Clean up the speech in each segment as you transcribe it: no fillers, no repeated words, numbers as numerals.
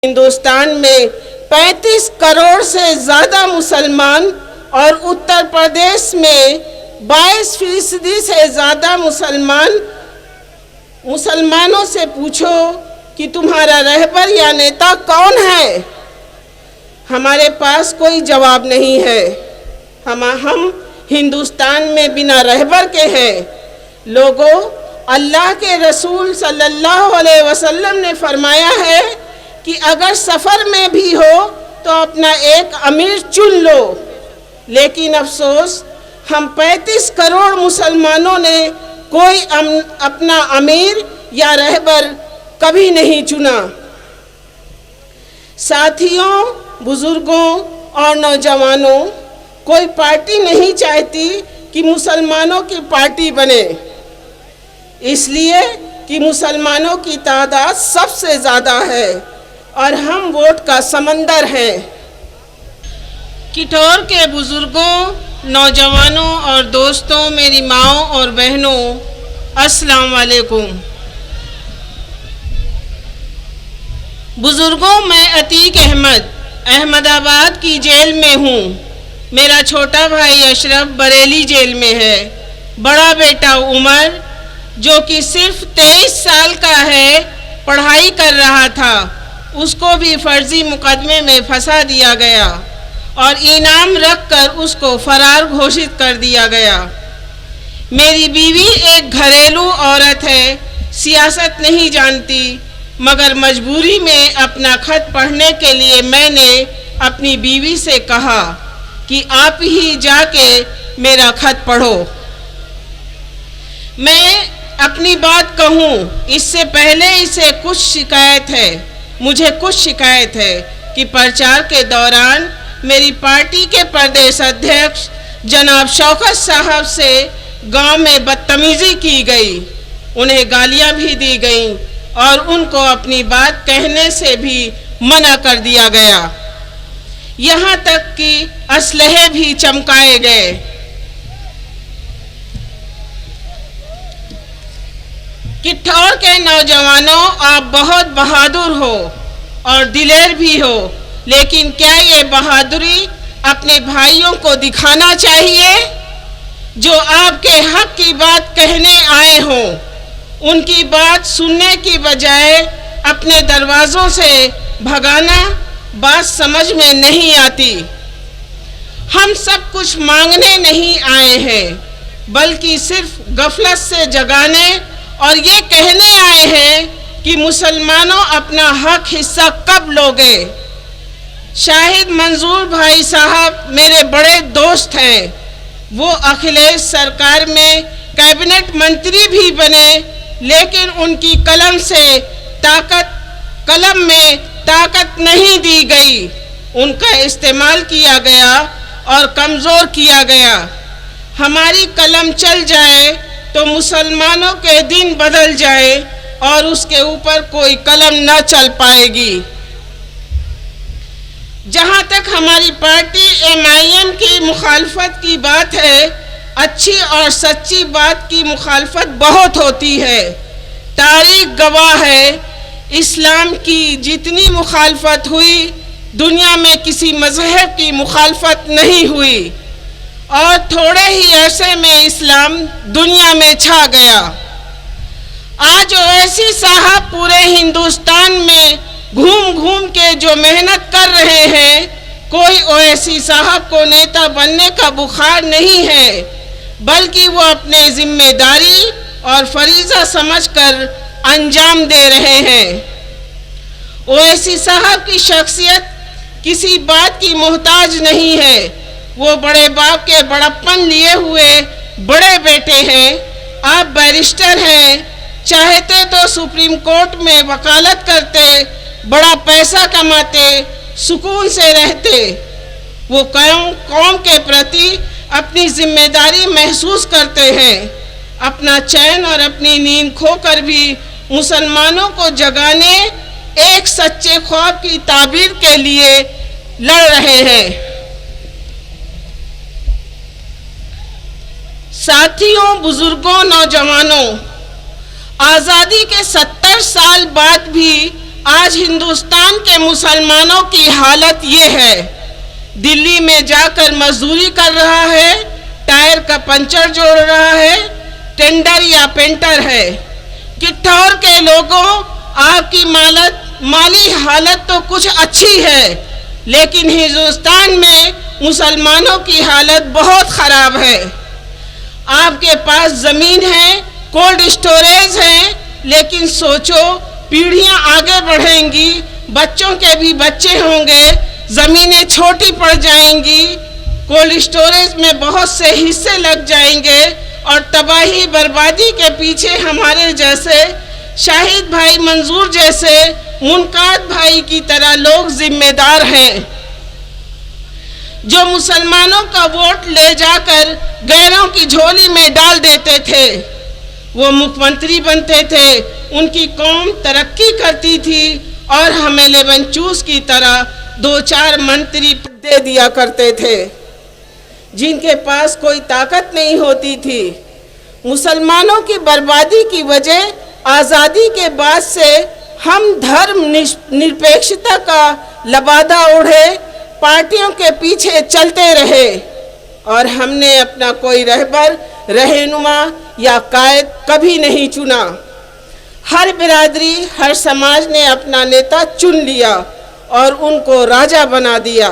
हिंदुस्तान में 35 करोड़ से ज़्यादा मुसलमान और उत्तर प्रदेश में 22% से ज़्यादा मुसलमानों से पूछो कि तुम्हारा रहबर या नेता कौन है, हमारे पास कोई जवाब नहीं है। हम हिंदुस्तान में बिना रहबर के हैं। लोगों, अल्लाह के रसूल सल्लल्लाहु अलैहि वसल्लम ने फरमाया है कि अगर सफ़र में भी हो तो अपना एक अमीर चुन लो, लेकिन अफसोस हम 35 करोड़ मुसलमानों ने कोई अपना अमीर या रहबर कभी नहीं चुना। साथियों, बुजुर्गों और नौजवानों, कोई पार्टी नहीं चाहती कि मुसलमानों की पार्टी बने, इसलिए कि मुसलमानों की तादाद सबसे ज़्यादा है और हम वोट का समंदर हैं। किठौर के बुजुर्गों, नौजवानों और दोस्तों, मेरी माँओं और बहनों, अस्सलाम वालेकुम। बुजुर्गों, मैं अतीक अहमदाबाद की जेल में हूँ। मेरा छोटा भाई अशरफ बरेली जेल में है। बड़ा बेटा उमर, जो कि सिर्फ 23 साल का है, पढ़ाई कर रहा था, उसको भी फर्जी मुकदमे में फंसा दिया गया और इनाम रखकर उसको फरार घोषित कर दिया गया। मेरी बीवी एक घरेलू औरत है, सियासत नहीं जानती, मगर मजबूरी में अपना खत पढ़ने के लिए मैंने अपनी बीवी से कहा कि आप ही जाके मेरा खत पढ़ो। मैं अपनी बात कहूँ इससे पहले मुझे कुछ शिकायत है कि प्रचार के दौरान मेरी पार्टी के प्रदेश अध्यक्ष जनाब शौकत साहब से गांव में बदतमीजी की गई, उन्हें गालियां भी दी गईं और उनको अपनी बात कहने से भी मना कर दिया गया। यहाँ तक कि असलहे भी चमकाए गए। किठौर के नौजवानों, आप बहुत बहादुर हो और दिलेर भी हो, लेकिन क्या ये बहादुरी अपने भाइयों को दिखाना चाहिए जो आपके हक की बात कहने आए हों? उनकी बात सुनने की बजाय अपने दरवाज़ों से भगाना बात समझ में नहीं आती। हम सब कुछ मांगने नहीं आए हैं, बल्कि सिर्फ गफलत से जगाने और ये कहने आए हैं कि मुसलमानों अपना हक हिस्सा कब लोगे। शाहिद मंजूर भाई साहब मेरे बड़े दोस्त हैं। वो अखिलेश सरकार में कैबिनेट मंत्री भी बने, लेकिन उनकी कलम में ताकत नहीं दी गई। उनका इस्तेमाल किया गया और कमज़ोर किया गया। हमारी कलम चल जाए तो मुसलमानों के दिन बदल जाए और उसके ऊपर कोई कलम न चल पाएगी। जहाँ तक हमारी पार्टी MIM की मुखालफत की बात है, अच्छी और सच्ची बात की मुखालफत बहुत होती है। तारीख गवाह है, इस्लाम की जितनी मुखालफत हुई, दुनिया में किसी मज़हब की मुखालफत नहीं हुई और थोड़े ही अरसे में इस्लाम दुनिया में छा गया। आज ओवैसी साहब पूरे हिंदुस्तान में घूम घूम के जो मेहनत कर रहे हैं, कोई ओवैसी साहब को नेता बनने का बुखार नहीं है, बल्कि वो अपने जिम्मेदारी और फरीज़ा समझकर अंजाम दे रहे हैं। ओवैसी साहब की शख्सियत किसी बात की मोहताज नहीं है। वो बड़े बाप के बड़प्पन लिए हुए बड़े बेटे हैं। आप बैरिस्टर हैं, चाहते तो सुप्रीम कोर्ट में वकालत करते, बड़ा पैसा कमाते, सुकून से रहते। वो कौम के प्रति अपनी जिम्मेदारी महसूस करते हैं। अपना चैन और अपनी नींद खोकर भी मुसलमानों को जगाने एक सच्चे ख्वाब की ताबीर के लिए लड़ रहे हैं। साथियों, बुजुर्गों, नौजवानों, आज़ादी के 70 साल बाद भी आज हिंदुस्तान के मुसलमानों की हालत ये है, दिल्ली में जाकर मजदूरी कर रहा है, टायर का पंचर जोड़ रहा है, टेंडर या पेंटर है। किठौर के लोगों, आपकी माली हालत तो कुछ अच्छी है, लेकिन हिंदुस्तान में मुसलमानों की हालत बहुत खराब है। आपके पास जमीन है, कोल्ड स्टोरेज है, लेकिन सोचो पीढ़ियां आगे बढ़ेंगी, बच्चों के भी बच्चे होंगे, जमीनें छोटी पड़ जाएंगी, कोल्ड स्टोरेज में बहुत से हिस्से लग जाएंगे और तबाही बर्बादी के पीछे हमारे जैसे शाहिद भाई मंजूर जैसे मुनकात भाई की तरह लोग जिम्मेदार हैं, जो मुसलमानों का वोट ले जाकर गैरों की झोली में डाल देते थे। वो मुख्यमंत्री बनते थे, उनकी कौम तरक्की करती थी और हमें लेमन जूस की तरह 2-4 मंत्री दे दिया करते थे जिनके पास कोई ताकत नहीं होती थी। मुसलमानों की बर्बादी की वजह आज़ादी के बाद से हम धर्म निरपेक्षता का लबादा ओढ़े पार्टियों के पीछे चलते रहे और हमने अपना कोई रहबर, रहनुमा या कायद कभी नहीं चुना। हर बिरादरी, हर समाज ने अपना नेता चुन लिया और उनको राजा बना दिया।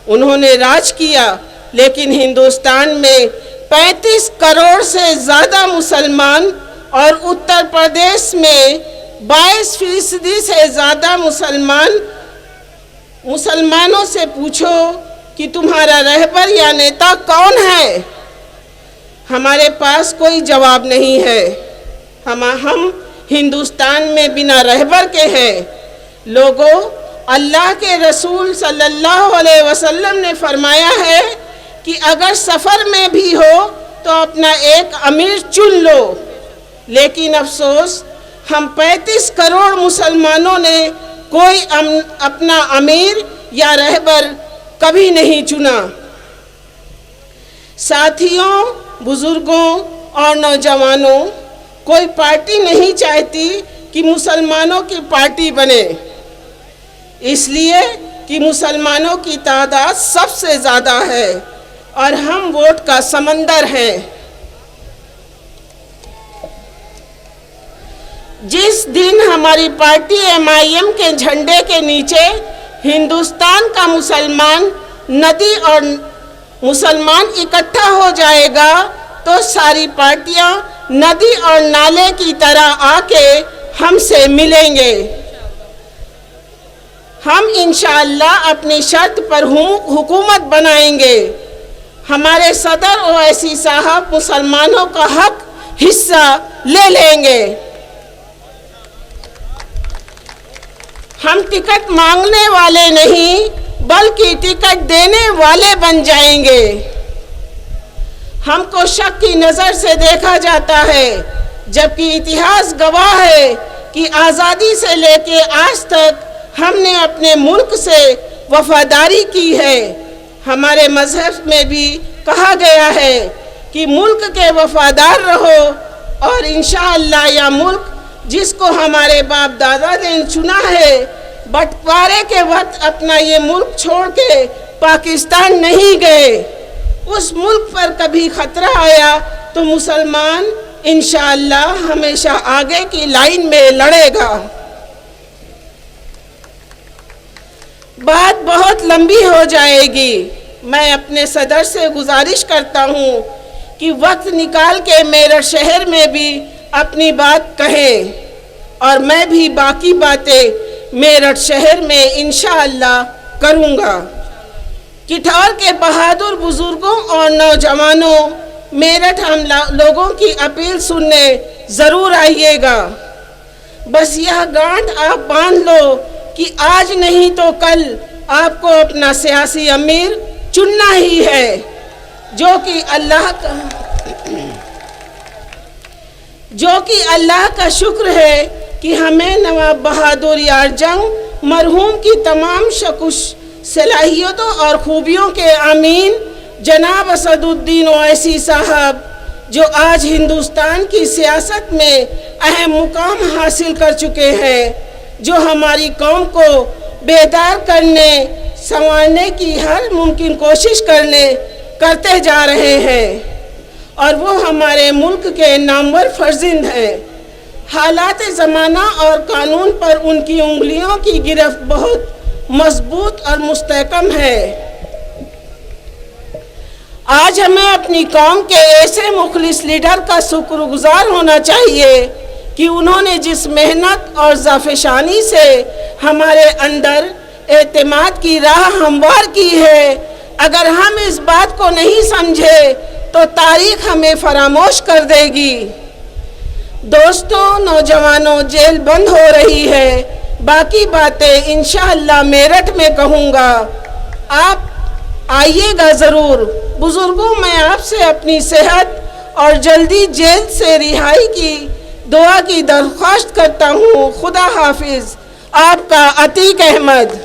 उन्होंने राज किया, लेकिन हिंदुस्तान में 35 करोड़ से ज़्यादा मुसलमान और उत्तर प्रदेश में 22% से ज़्यादा मुसलमानों से पूछो कि तुम्हारा रहबर या नेता कौन है, हमारे पास कोई जवाब नहीं है। हम हिंदुस्तान में बिना रहबर के हैं। लोगों, अल्लाह के रसूल सल्लल्लाहु अलैहि वसल्लम ने फरमाया है कि अगर सफ़र में भी हो तो अपना एक अमीर चुन लो, लेकिन अफसोस हम 35 करोड़ मुसलमानों ने कोई अपना अमीर या रहबर कभी नहीं चुना। साथियों, बुजुर्गों और नौजवानों, कोई पार्टी नहीं चाहती कि मुसलमानों की पार्टी बने, इसलिए कि मुसलमानों की तादाद सबसे ज़्यादा है और हम वोट का समंदर हैं। जिस दिन हमारी पार्टी MIM के झंडे के नीचे हिंदुस्तान का नदी और मुसलमान इकट्ठा हो जाएगा, तो सारी पार्टियां नदी और नाले की तरह आके हमसे मिलेंगे। हम इंशाअल्लाह अपनी शर्त पर हुकूमत बनाएंगे। हमारे सदर ओवैसी साहब मुसलमानों का हक हिस्सा ले लेंगे। हम टिकट मांगने वाले नहीं, बल्कि टिकट देने वाले बन जाएंगे। हमको शक की नज़र से देखा जाता है, जबकि इतिहास गवाह है कि आज़ादी से लेके आज तक हमने अपने मुल्क से वफादारी की है। हमारे मजहब में भी कहा गया है कि मुल्क के वफादार रहो, और इंशाअल्लाह यह मुल्क जिसको हमारे बाप दादा ने चुना है, बंटवारे के वक्त अपना ये मुल्क छोड़ के पाकिस्तान नहीं गए। उस मुल्क पर कभी खतरा आया तो मुसलमान इंशाअल्लाह हमेशा आगे की लाइन में लड़ेगा। बात बहुत लंबी हो जाएगी। मैं अपने सदर से गुजारिश करता हूँ कि वक्त निकाल के मेरठ शहर में भी अपनी बात कहें, और मैं भी बाकी बातें मेरठ शहर में इंशाअल्लाह करूँगा। किठौर के बहादुर बुजुर्गों और नौजवानों, मेरठ हम लोगों की अपील सुनने ज़रूर आइएगा। बस यह गांठ आप बांध लो कि आज नहीं तो कल आपको अपना सियासी अमीर चुनना ही है, जो कि अल्लाह का शुक्र है कि हमें नवाब बहादुर यार जंग मरहूम की तमाम सलाहियतों और खूबियों के अमीन जनाब असदुद्दीन ओवैसी साहब, जो आज हिंदुस्तान की सियासत में अहम मुकाम हासिल कर चुके हैं, जो हमारी कौम को बेदार करने, संवारने की हर मुमकिन कोशिश करते जा रहे हैं, और वो हमारे मुल्क के नामवर फर्जिंद हैं। हालात ज़माना और कानून पर उनकी उंगलियों की गिरफ्त बहुत मजबूत और मुस्तहकम है। आज हमें अपनी कौम के ऐसे मुखलिस लीडर का शुक्रगुजार होना चाहिए कि उन्होंने जिस मेहनत और ज़ाफ़ेशानी से हमारे अंदर एतमाद की राह हमवार की है। अगर हम इस बात को नहीं समझे तो तारीख़ हमें फरामोश कर देगी। दोस्तों, नौजवानों, जेल बंद हो रही है, बाकी बातें इंशाअल्लाह मेरठ में कहूँगा, आप आइएगा ज़रूर। बुज़ुर्गों, मैं आपसे अपनी सेहत और जल्दी जेल से रिहाई की दुआ की दरख्वास्त करता हूँ। खुदा हाफिज़। आपका अतीक अहमद।